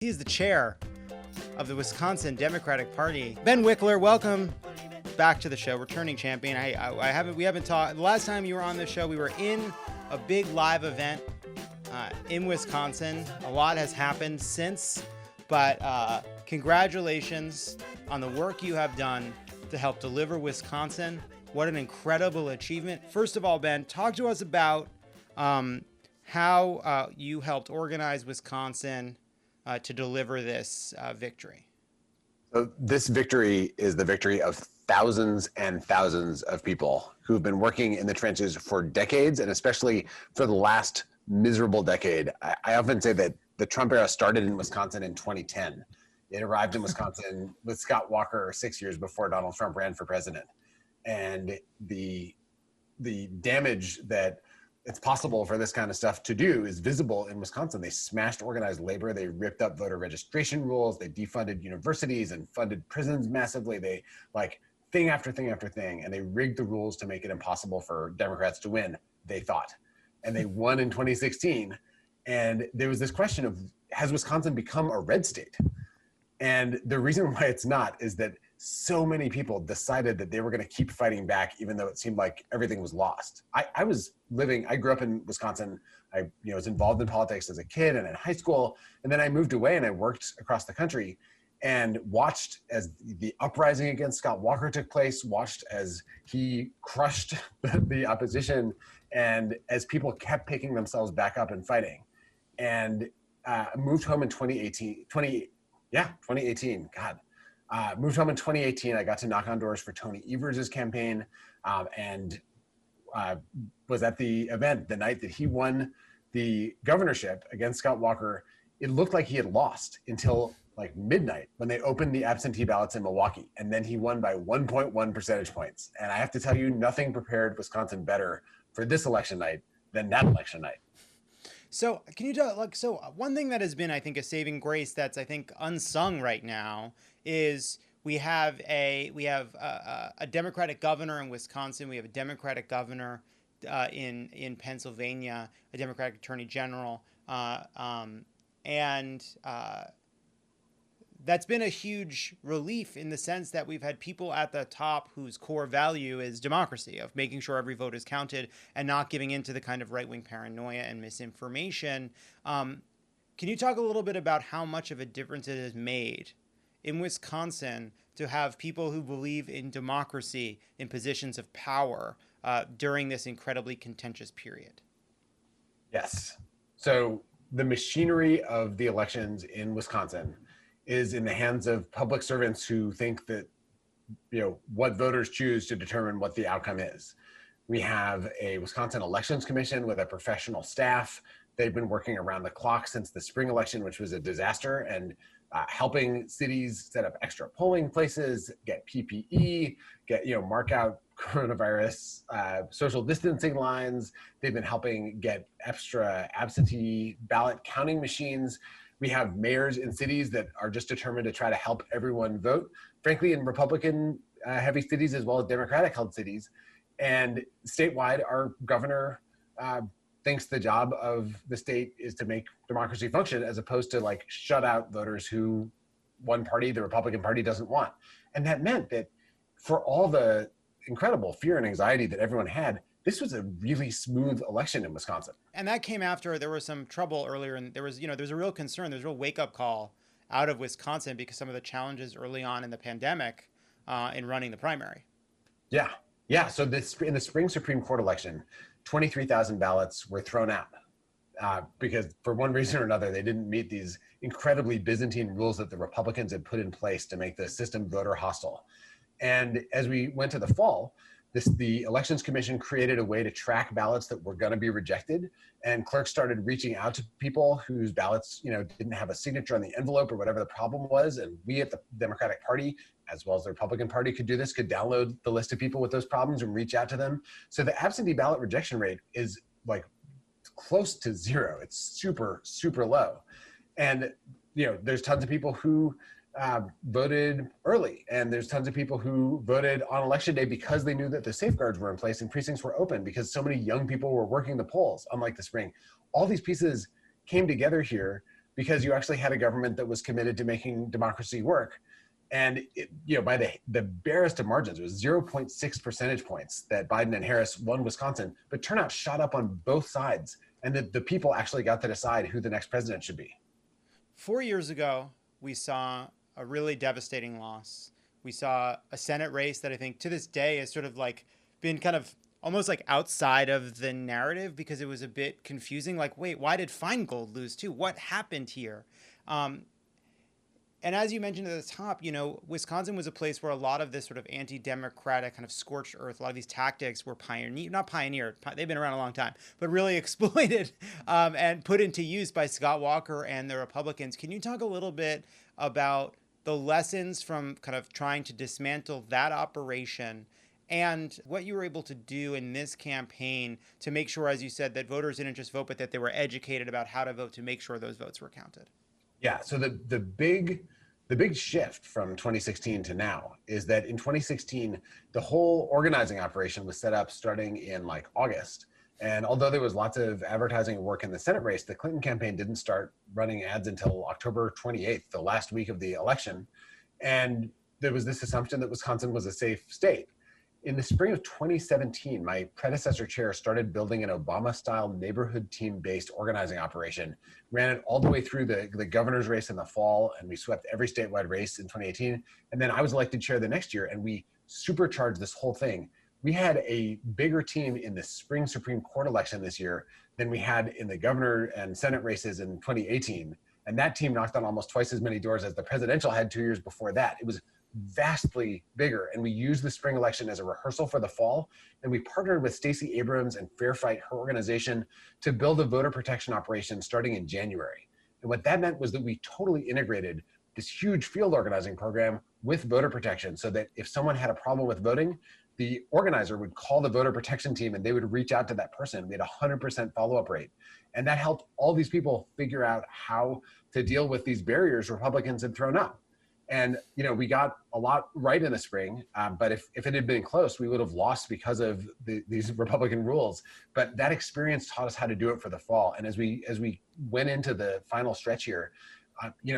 He is the chair of the Wisconsin Democratic Party. Ben Wikler, welcome back to the show, returning champion. We haven't talked. The last time you were on the show, we were in a big live event in Wisconsin. A lot has happened since, but congratulations on the work you have done to help deliver Wisconsin. What an incredible achievement. First of all, Ben, talk to us about how you helped organize Wisconsin to deliver this victory. So this victory is the victory of thousands and thousands of people who've been working in the trenches for decades, and especially for the last miserable decade. I often say that the Trump era started in Wisconsin in 2010. It arrived in Wisconsin with Scott Walker 6 years before Donald Trump ran for president. And the damage that it's possible for this kind of stuff to do is visible in Wisconsin. They smashed organized labor. They ripped up voter registration rules. They defunded universities and funded prisons massively. They thing after thing after thing. And they rigged the rules to make it impossible for Democrats to win, they thought. And they won in 2016. And there was this question of, has Wisconsin become a red state? And the reason why it's not is that so many people decided that they were going to keep fighting back, even though it seemed like everything was lost. I grew up in Wisconsin. I was involved in politics as a kid and in high school. And then I moved away and I worked across the country and watched as the uprising against Scott Walker took place, watched as he crushed the opposition, and as people kept picking themselves back up and fighting. And moved home in 2018. God. Moved home in 2018. I got to knock on doors for Tony Evers' campaign, and was at the event the night that he won the governorship against Scott Walker. It looked like he had lost until midnight when they opened the absentee ballots in Milwaukee, and then he won by 1.1 percentage points. And I have to tell you, nothing prepared Wisconsin better for this election night than that election night. So can you tell, one thing that has been, I think, a saving grace that's, I think, unsung right now is we have a Democratic governor in Wisconsin. We have a Democratic governor in Pennsylvania, a Democratic attorney general, and that's been a huge relief in the sense that we've had people at the top whose core value is democracy, of making sure every vote is counted and not giving into the kind of right-wing paranoia and misinformation. Can you talk a little bit about how much of a difference it has made in Wisconsin to have people who believe in democracy in positions of power during this incredibly contentious period? Yes. So the machinery of the elections in Wisconsin is in the hands of public servants who think that, what voters choose to determine what the outcome is. We have a Wisconsin Elections Commission with a professional staff. They've been working around the clock since the spring election, which was a disaster, and helping cities set up extra polling places, get PPE, mark out coronavirus social distancing lines. They've been helping get extra absentee ballot counting machines. We have mayors in cities that are just determined to try to help everyone vote, frankly, in Republican heavy cities as well as Democratic held cities. And statewide, our governor thinks the job of the state is to make democracy function, as opposed to shut out voters who one party, the Republican Party, doesn't want. And that meant that for all the incredible fear and anxiety that everyone had, this was a really smooth election in Wisconsin. And that came after there was some trouble earlier, and there's a real concern, there's a real wake-up call out of Wisconsin because some of the challenges early on in the pandemic in running the primary. Yeah. So in the spring Supreme Court election, 23,000 ballots were thrown out because for one reason or another, they didn't meet these incredibly Byzantine rules that the Republicans had put in place to make the system voter hostile. And as we went to the fall, the Elections Commission created a way to track ballots that were going to be rejected, and clerks started reaching out to people whose ballots, didn't have a signature on the envelope or whatever the problem was. And we at the Democratic Party, as well as the Republican Party, could download the list of people with those problems and reach out to them. So the absentee ballot rejection rate is close to zero. It's super, super low. And, there's tons of people who voted early, and there's tons of people who voted on election day because they knew that the safeguards were in place and precincts were open, because so many young people were working the polls, unlike the spring. All these pieces came together here because you actually had a government that was committed to making democracy work. And by the barest of margins, it was 0.6 percentage points that Biden and Harris won Wisconsin, but turnout shot up on both sides, and the people actually got to decide who the next president should be. 4 years ago, we saw a really devastating loss. We saw a Senate race that I think to this day has sort of like been kind of almost like outside of the narrative because it was a bit confusing. Like, wait, why did Feingold lose too? What happened here? And as you mentioned at the top, Wisconsin was a place where a lot of this sort of anti-democratic kind of scorched earth, a lot of these tactics were not pioneered, they've been around a long time, but really exploited and put into use by Scott Walker and the Republicans. Can you talk a little bit about the lessons from kind of trying to dismantle that operation and what you were able to do in this campaign to make sure, as you said, that voters didn't just vote, but that they were educated about how to vote to make sure those votes were counted? Yeah, so the big shift from 2016 to now is that in 2016, the whole organizing operation was set up starting in like August. And although there was lots of advertising work in the Senate race, the Clinton campaign didn't start running ads until October 28th, the last week of the election. And there was this assumption that Wisconsin was a safe state. In the spring of 2017, my predecessor chair started building an Obama-style neighborhood team-based organizing operation, ran it all the way through the governor's race in the fall, and we swept every statewide race in 2018. And then I was elected chair the next year, and we supercharged this whole thing. We had a bigger team in the spring Supreme Court election this year than we had in the governor and Senate races in 2018. And that team knocked on almost twice as many doors as the presidential had 2 years before that. It was vastly bigger, and we used the spring election as a rehearsal for the fall, and we partnered with Stacey Abrams and Fair Fight, her organization, to build a voter protection operation starting in January. And what that meant was that we totally integrated this huge field organizing program with voter protection, so that if someone had a problem with voting, the organizer would call the voter protection team and they would reach out to that person. We had a 100% follow-up rate, and that helped all these people figure out how to deal with these barriers Republicans had thrown up. And we got a lot right in the spring, but if it had been close, we would have lost because of these Republican rules. But that experience taught us how to do it for the fall. And as we went into the final stretch here,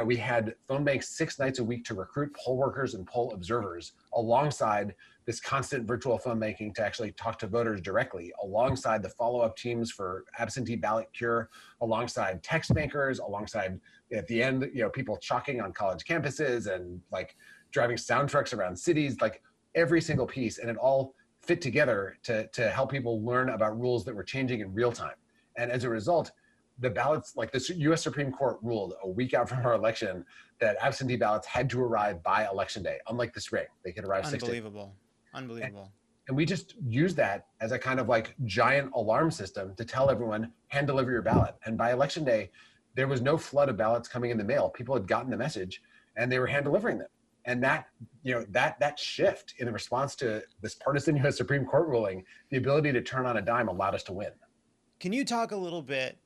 we had phone banks 6 nights a week to recruit poll workers and poll observers, alongside this constant virtual phone banking to actually talk to voters directly, alongside the follow-up teams for absentee ballot cure, alongside text bankers, alongside at the end, people chalking on college campuses and like driving sound trucks around cities, like every single piece. And it all fit together to help people learn about rules that were changing in real time. And as a result, the ballots, like the US Supreme Court ruled a week out from our election that absentee ballots had to arrive by election day, unlike the spring. They could arrive 6 days. Unbelievable. And we just used that as a kind of like giant alarm system to tell everyone, hand deliver your ballot. And by election day, there was no flood of ballots coming in the mail. People had gotten the message and they were hand delivering them. And that, that shift in the response to this partisan US Supreme Court ruling, the ability to turn on a dime allowed us to win. Can you talk a little bit,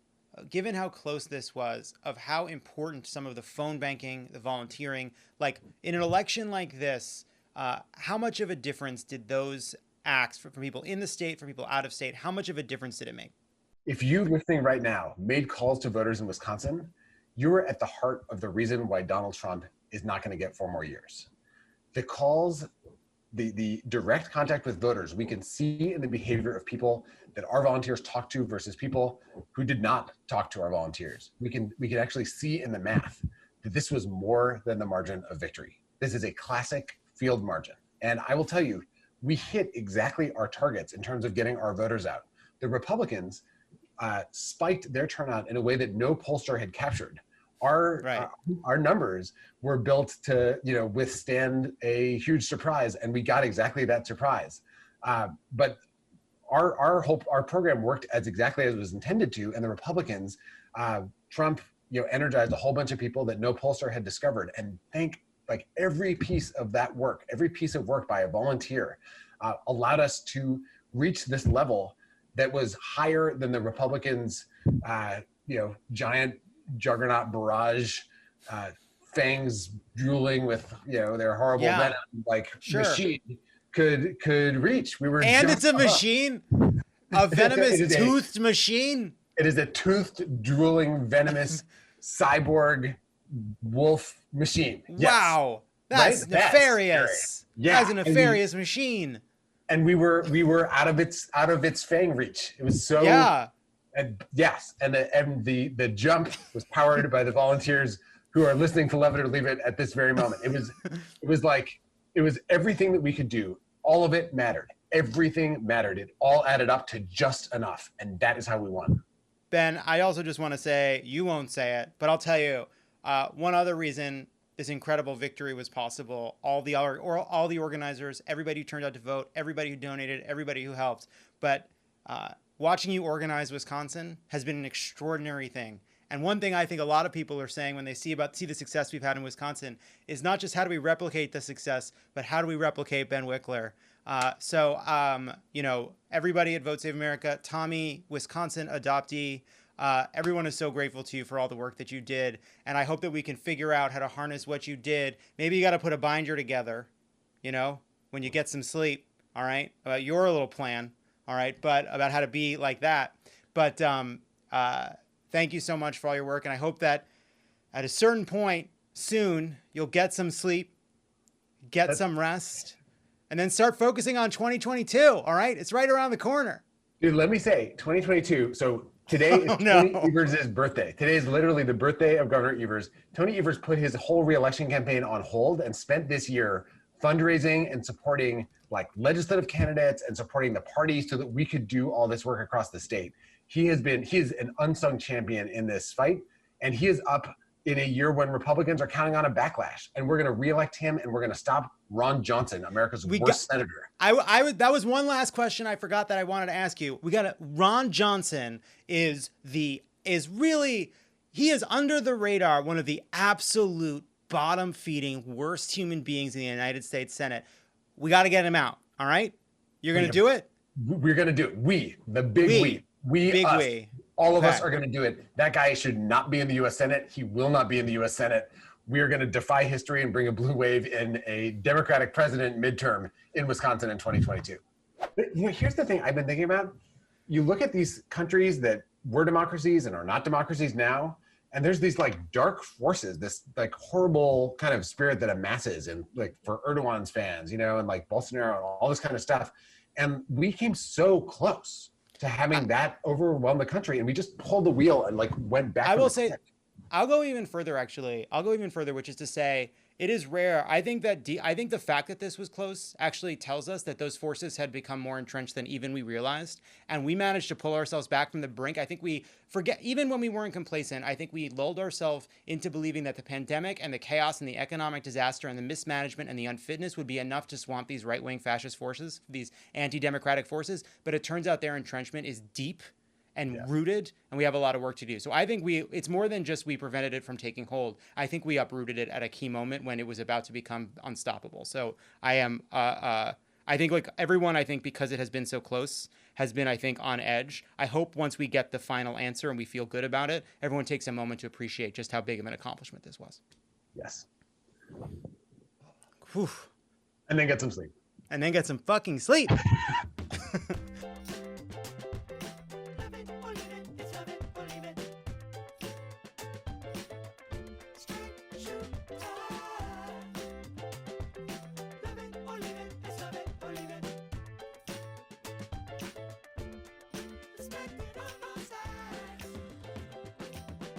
given how close this was, of how important some of the phone banking, the volunteering, like in an election like this, how much of a difference did those acts for people in the state, for people out of state, how much of a difference did it make? If you listening right now made calls to voters in Wisconsin, you were at the heart of the reason why Donald Trump is not going to get 4 more years. The calls, the direct contact with voters, we can see in the behavior of people that our volunteers talk to versus people who did not talk to our volunteers. We can actually see in the math that this was more than the margin of victory. This is a classic field margin. And I will tell you, we hit exactly our targets in terms of getting our voters out. The Republicans spiked their turnout in a way that no pollster had captured. Our numbers were built to withstand a huge surprise, and we got exactly that surprise. But our program worked as exactly as it was intended to, and the Republicans, Trump, energized a whole bunch of people that no pollster had discovered. And every piece of that work, every piece of work by a volunteer, allowed us to reach this level that was higher than the Republicans, giant juggernaut barrage, fangs drooling with their horrible venom, machine could reach. And it's a machine, a venomous toothed machine. It is a toothed, drooling, venomous cyborg wolf machine. Yes. Wow. That's Right? nefarious. Yeah. That's a nefarious machine. And we were out of its fang reach. It was so Yeah. And yes, and the jump was powered by the volunteers who are listening to Love It or Leave It at this very moment. It was everything that we could do. All of it mattered. Everything mattered. It all added up to just enough, and that is how we won. Ben, I also just want to say, you won't say it, but I'll tell you, one other reason this incredible victory was possible. All the organizers, everybody who turned out to vote, everybody who donated, everybody who helped, but watching you organize Wisconsin has been an extraordinary thing. And one thing I think a lot of people are saying when they see the success we've had in Wisconsin is not just how do we replicate the success, but how do we replicate Ben Wikler? Everybody at Vote Save America, Tommy, Wisconsin adoptee, everyone is so grateful to you for all the work that you did. And I hope that we can figure out how to harness what you did. Maybe you got to put a binder together, when you get some sleep. All right. About your little plan. All right. But about how to be like that. But thank you so much for all your work. And I hope that at a certain point soon, you'll get some sleep, get some rest, and then start focusing on 2022. All right. It's right around the corner. Dude, let me say 2022. So today is Tony Evers' birthday. Today is literally the birthday of Governor Evers. Tony Evers put his whole reelection campaign on hold and spent this year fundraising and supporting legislative candidates and supporting the parties so that we could do all this work across the state. He is an unsung champion in this fight, and he is up in a year when Republicans are counting on a backlash, and we're going to reelect him, and we're going to stop Ron Johnson, America's worst senator. That was one last question I forgot that I wanted to ask you. Ron Johnson is under the radar, one of the absolute bottom feeding worst human beings in the United States Senate. We got to get him out. All right. You're going to do it. We're going to do it. We, all of us are going to do it. That guy should not be in the U.S. Senate. He will not be in the U.S. Senate. We are going to defy history and bring a blue wave in a Democratic president midterm in Wisconsin in 2022. But, here's the thing I've been thinking about. You look at these countries that were democracies and are not democracies now, and there's these dark forces, this horrible kind of spirit that amasses, and for Erdogan's fans, and Bolsonaro and all this kind of stuff. And we came so close to having that overwhelm the country, and we just pulled the wheel and went back. I will say, I'll go even further, actually. I'll go even further, which is to say, it is rare. I think the fact that this was close actually tells us that those forces had become more entrenched than even we realized. And we managed to pull ourselves back from the brink. I think we forget, even when we weren't complacent, I think we lulled ourselves into believing that the pandemic and the chaos and the economic disaster and the mismanagement and the unfitness would be enough to swamp these right-wing fascist forces, these anti-democratic forces. But it turns out their entrenchment is deep and rooted, and we have a lot of work to do. So I think it's more than just we prevented it from taking hold. I think we uprooted it at a key moment when it was about to become unstoppable. So I am, I think everyone, I think because it has been so close, has been, I think, on edge. I hope once we get the final answer and we feel good about it, everyone takes a moment to appreciate just how big of an accomplishment this was. Yes. Whew. And then get some sleep. And then get some fucking sleep.